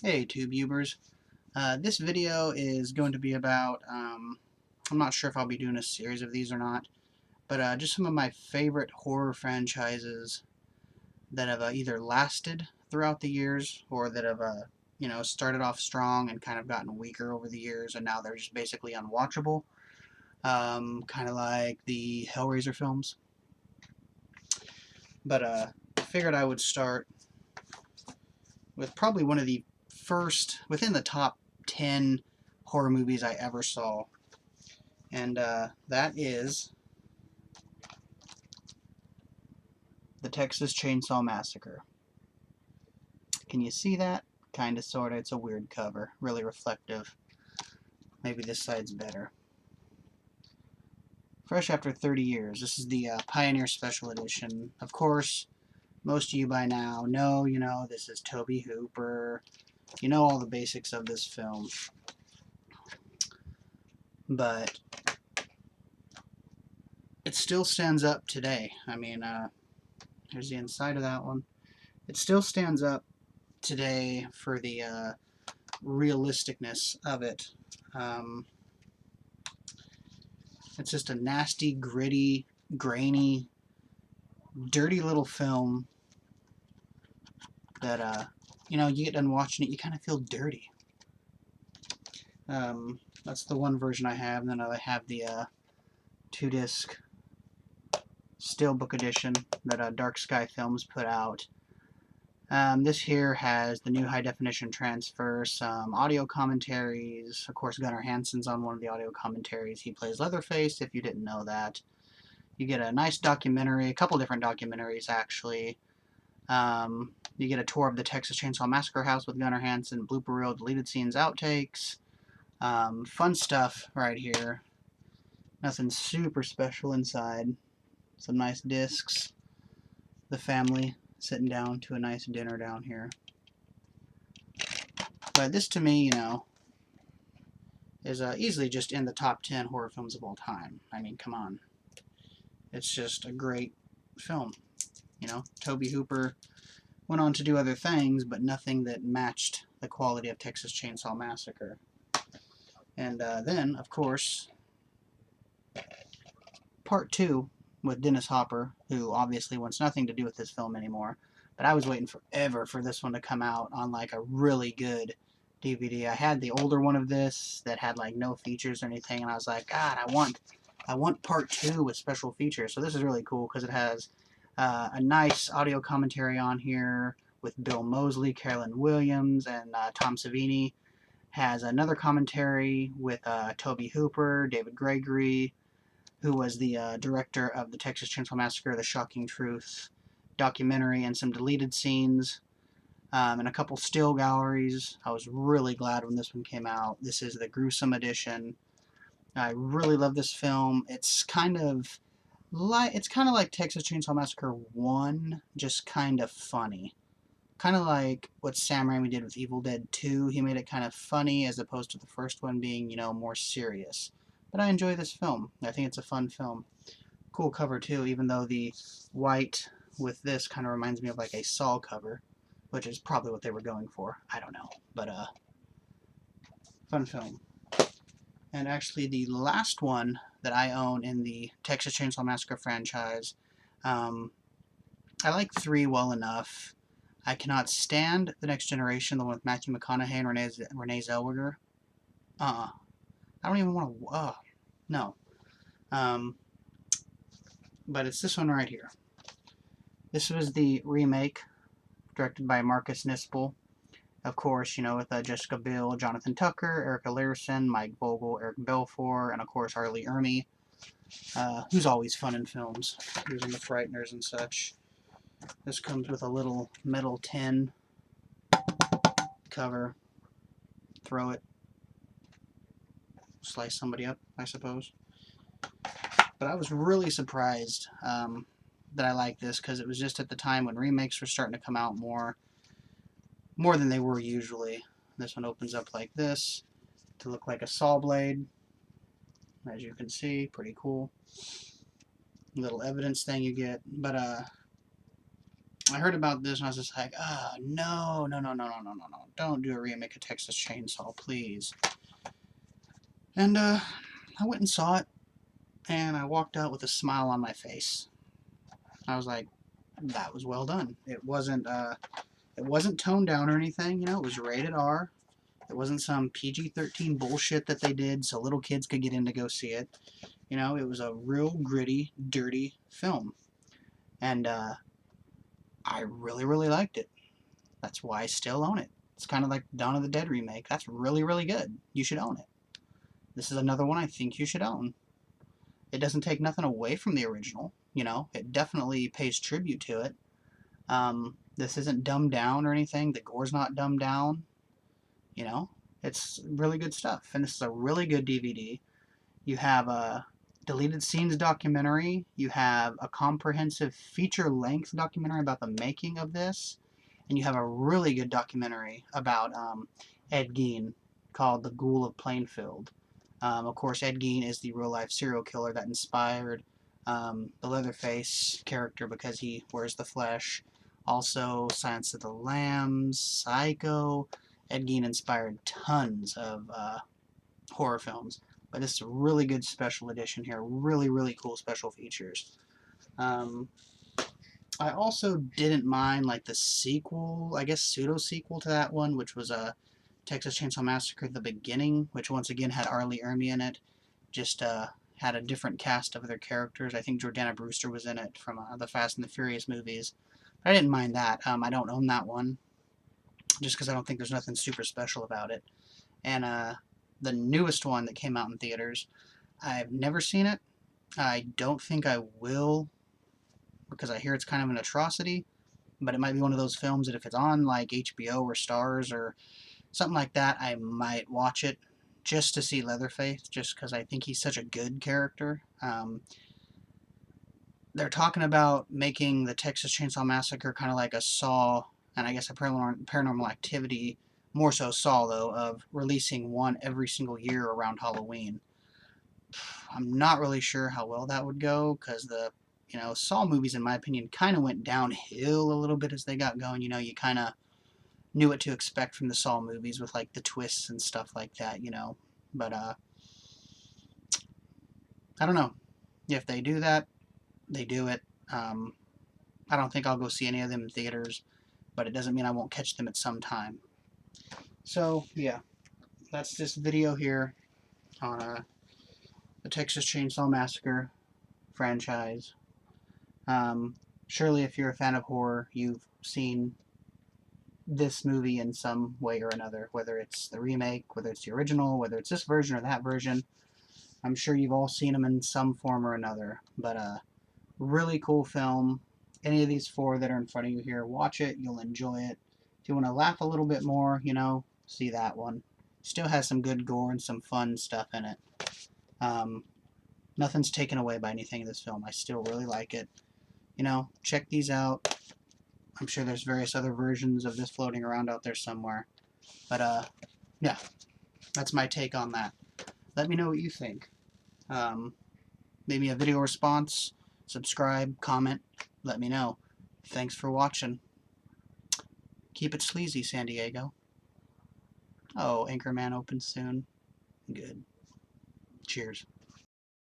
Hey TubeUbers. This video is going to be about, I'm not sure if I'll be doing a series of these or not, but just some of my favorite horror franchises that have either lasted throughout the years or that have, started off strong and kind of gotten weaker over the years and now they're just basically unwatchable. Kind of like the Hellraiser films. But I figured I would start with probably one of the first, within the top 10 horror movies I ever saw. And that is the Texas Chainsaw Massacre. Can you see that? Kinda, sorta. It's a weird cover. Really reflective. Maybe this side's better. Fresh after 30 years. This is the Pioneer Special Edition. Of course, most of you by now know, this is Tobe Hooper. You know all the basics of this film. But it still stands up today. I mean, here's the inside of that one. It still stands up today for the realisticness of it. It's just a nasty, gritty, grainy, dirty little film that, you get done watching it, you kind of feel dirty. That's the one version I have, and then I have the 2-disc Steelbook edition that Dark Sky Films put out. This here has the new high-definition transfer, some audio commentaries. Of course, Gunnar Hansen's on one of the audio commentaries. He plays Leatherface, if you didn't know that. You get a nice documentary, a couple different documentaries, actually. You get a tour of the Texas Chainsaw Massacre house with Gunnar Hansen, blooper reel, deleted scenes, outtakes. Fun stuff right here. Nothing super special inside. Some nice discs. The family sitting down to a nice dinner down here. But this to me, is easily just in the top 10 horror films of all time. I mean, come on. It's just a great film. Tobe Hooper went on to do other things, but nothing that matched the quality of Texas Chainsaw Massacre. And then, of course, part 2 with Dennis Hopper, who obviously wants nothing to do with this film anymore. But I was waiting forever for this one to come out on like a really good DVD. I had the older one of this that had like no features or anything, and I was like, God, I want part 2 with special features. So this is really cool because it has a nice audio commentary on here with Bill Moseley, Carolyn Williams, and Tom Savini. Has another commentary with Tobe Hooper, David Gregory, who was the director of the Texas Chainsaw Massacre, The Shocking Truth documentary, and some deleted scenes, and a couple still galleries. I was really glad when this one came out. This is the gruesome edition. I really love this film. It's kind of like Texas Chainsaw Massacre 1, just kind of funny. Kind of like what Sam Raimi did with Evil Dead 2. He made it kind of funny as opposed to the first one being, more serious. But I enjoy this film. I think it's a fun film. Cool cover too, even though the white with this kind of reminds me of like a Saw cover, which is probably what they were going for. I don't know. But fun film. And actually the last one that I own in the Texas Chainsaw Massacre franchise, I like 3 well enough. I cannot stand The Next Generation, the one with Matthew McConaughey and Renee Zellweger. I don't even want to... no. But it's this one right here. This was the remake, directed by Marcus Nispel. Of course, with Jessica Biel, Jonathan Tucker, Erica Larson, Mike Vogel, Eric Belfour, and of course Arlie Ermey, who's always fun in films. He was in The Frighteners and such. This comes with a little metal tin cover. Throw it. Slice somebody up, I suppose. But I was really surprised that I liked this because it was just at the time when remakes were starting to come out more than they were usually. This one opens up like this to look like a saw blade. As you can see, pretty cool. Little evidence thing you get. But I heard about this and I was just like, no, no, no, no, no, no, no, no. Don't do a remake of Texas Chainsaw, please. And I went and saw it, and I walked out with a smile on my face. I was like, that was well done. It wasn't toned down or anything, you know, it was rated R. It wasn't some PG-13 bullshit that they did so little kids could get in to go see it. You know, it was a real gritty, dirty film. And I really, really liked it. That's why I still own it. It's kind of like Dawn of the Dead remake. That's really, really good. You should own it. This is another one I think you should own. It doesn't take nothing away from the original, you know. It definitely pays tribute to it. This isn't dumbed down or anything. The gore's not dumbed down, you know. It's really good stuff. And this is a really good DVD. You have a deleted scenes documentary. You have a comprehensive feature-length documentary about the making of this. And you have a really good documentary about Ed Gein called The Ghoul of Plainfield. Of course, Ed Gein is the real-life serial killer that inspired the Leatherface character because he wears the flesh. Also, Silence of the Lambs, Psycho. Ed Gein inspired tons of horror films. But this is a really good special edition here. Really, really cool special features. I also didn't mind like the sequel, I guess pseudo-sequel to that one, which was a Texas Chainsaw Massacre: The Beginning, which once again had Arlie Ermy in it. Just had a different cast of other characters. I think Jordana Brewster was in it from the Fast and the Furious movies. But I didn't mind that. I don't own that one, just because I don't think there's nothing super special about it. And the newest one that came out in theaters, I've never seen it. I don't think I will, because I hear it's kind of an atrocity, but it might be one of those films that if it's on like HBO or Stars or something like that, I might watch it just to see Leatherface, just because I think he's such a good character. They're talking about making the Texas Chainsaw Massacre kind of like a Saw, and I guess a Paranormal Activity, more so Saw though, of releasing one every single year around Halloween. I'm not really sure how well that would go, because the Saw movies, in my opinion, kind of went downhill a little bit as they got going. You know, you kind of knew what to expect from the Saw movies with like the twists and stuff like that, you know. But I don't know. If they do that, they do it. I don't think I'll go see any of them in theaters, but it doesn't mean I won't catch them at some time. So yeah, that's this video here on the Texas Chainsaw Massacre franchise. Surely, if you're a fan of horror, you've seen this movie in some way or another, whether it's the remake, whether it's the original, whether it's this version or that version. I'm sure you've all seen them in some form or another. But really cool film. Any of these four that are in front of you here, watch it. You'll enjoy it. If you want to laugh a little bit more, you know, see that one. Still has some good gore and some fun stuff in it. Nothing's taken away by anything in this film. I still really like it. You know, check these out. I'm sure there's various other versions of this floating around out there somewhere. But, yeah, that's my take on that. Let me know what you think. Maybe a video response, subscribe, comment, let me know. Thanks for watching. Keep it sleazy, San Diego. Oh, Anchorman opens soon. Good. Cheers.